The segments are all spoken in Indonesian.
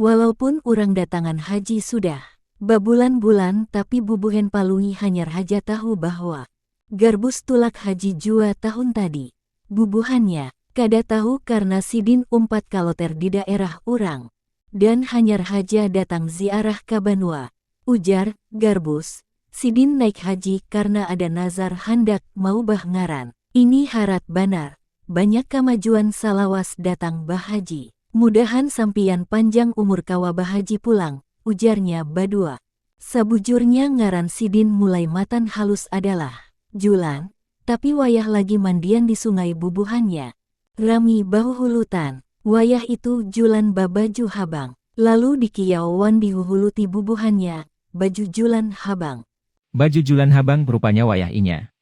Walaupun urang datangan haji sudah babulan-bulan tapi bubuhen palungi hanyar haja tahu bahwa garbus tulak haji jua tahun tadi. Bubuhannya, kada tahu karena sidin umpat kaloter di daerah urang. Dan hanyar haja datang ziarah ka Banua. Ujar, garbus, sidin naik haji karena ada nazar handak mau bah ngaran. Ini harat banar, banyak kemajuan salawas datang bah haji. Mudahan sampian panjang umur kawa bah haji pulang, ujarnya Badua. Sabujurnya ngaran sidin mulai matan halus adalah Julan, tapi wayah lagi mandian di sungai bubuhannya. Rami bahu hulutan, wayah itu Julan babaju habang, lalu dikiauan dihuhuluti bubuhannya, baju Julan habang. Baju Julan habang rupanya wayah inya.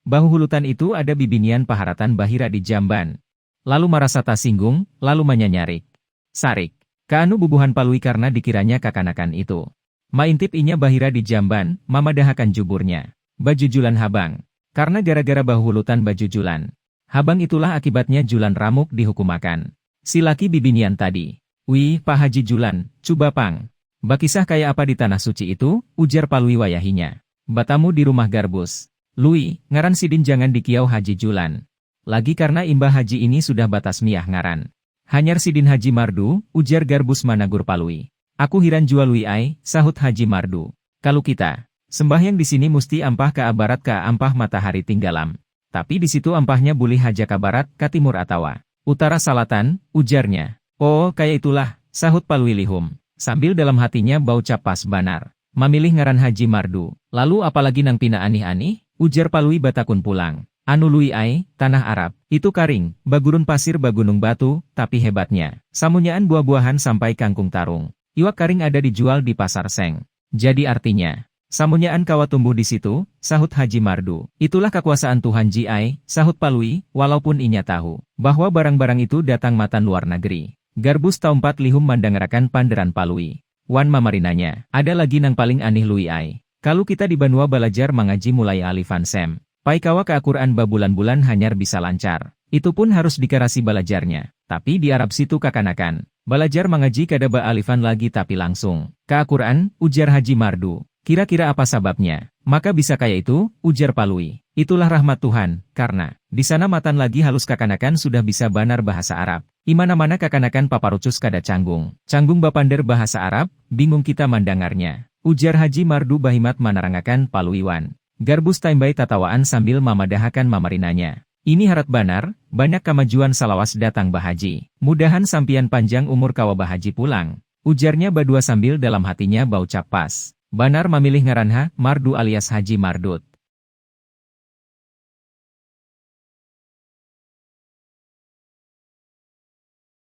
Bahu hulutan itu ada bibinian paharatan bahira di jamban. Lalu marasa tasinggung, lalu menyanyarik. Sarik, kaanu bubuhan palui karena dikiranya kakanakan itu. Maintip inya bahira di jamban, mamadahakan juburnya. Baju Julan habang. Karena gara-gara bahu hulutan baju Julan habang itulah akibatnya Julan ramuk dihukumakan. Si laki bibinian tadi. Wih, Pak Haji Julan, coba pang. Bakisah kayak apa di tanah suci itu, ujar palui wayahinya. Batamu di rumah garbus. Lui, ngaran sidin jangan dikiau Haji Julan. Lagi karena imbah haji ini sudah batas miah ngaran. Hanyar sidin Haji Mardu, ujar garbus managur palui. Aku hiran jual lui ai, sahut Haji Mardu. Kalau kita sembahyang di sini mesti ampah ke barat ka ampah matahari tinggalam. Tapi di situ ampahnya boleh haja ka barat, ka timur atawa utara salatan, ujarnya. Oh, kayak itulah, sahut palui lihum. Sambil dalam hatinya bau capas banar. Mamilih ngaran Haji Mardu. Lalu apalagi nang pina anih-anih, ujar palui batakun pulang. Anu lui ai, tanah Arab, itu karing, bagurun pasir bagunung batu, tapi hebatnya, samunyaan buah-buahan sampai kangkung tarung. Iwak karing ada dijual di pasar seng. Jadi artinya, samunyaan kawa tumbuh di situ, sahut Haji Mardu. Itulah kekuasaan Tuhan Ji ai, sahut palui, walaupun inya tahu, bahwa barang-barang itu datang matan luar negeri. Garbus taumpat lihum mandangarakan panderan palui. Wan mamarinanya, ada lagi nang paling aneh lui ai. Kalau kita di Banua belajar mengaji mulai alifan sem. Pai kawa ke Al-Quran babulan-bulan hanyar bisa lancar. Itu pun harus dikarasi belajarnya. Tapi di Arab situ kakanakan. Belajar mengaji kada ba alifan lagi tapi langsung. Ke Al-Quran, ujar Haji Mardu. Kira-kira apa sababnya? Maka bisa kayak itu, ujar palui. Itulah rahmat Tuhan, karena di sana matan lagi halus kakanakan sudah bisa banar bahasa Arab. Imana-mana kakanakan paparucus kada canggung. Canggung bapander bahasa Arab, bingung kita mandangarnya. Ujar Haji Mardu bahimat manarangakan paluiwan. Garbus taimbai tatawaan sambil mamadahakan mamarinanya. Ini harat banar, banyak kemajuan salawas datang bahaji. Mudahan sampian panjang umur kawa bahaji pulang. Ujarnya Badua sambil dalam hatinya bau capas. Banar memilih ngaranha, Mardu alias Haji Mardut.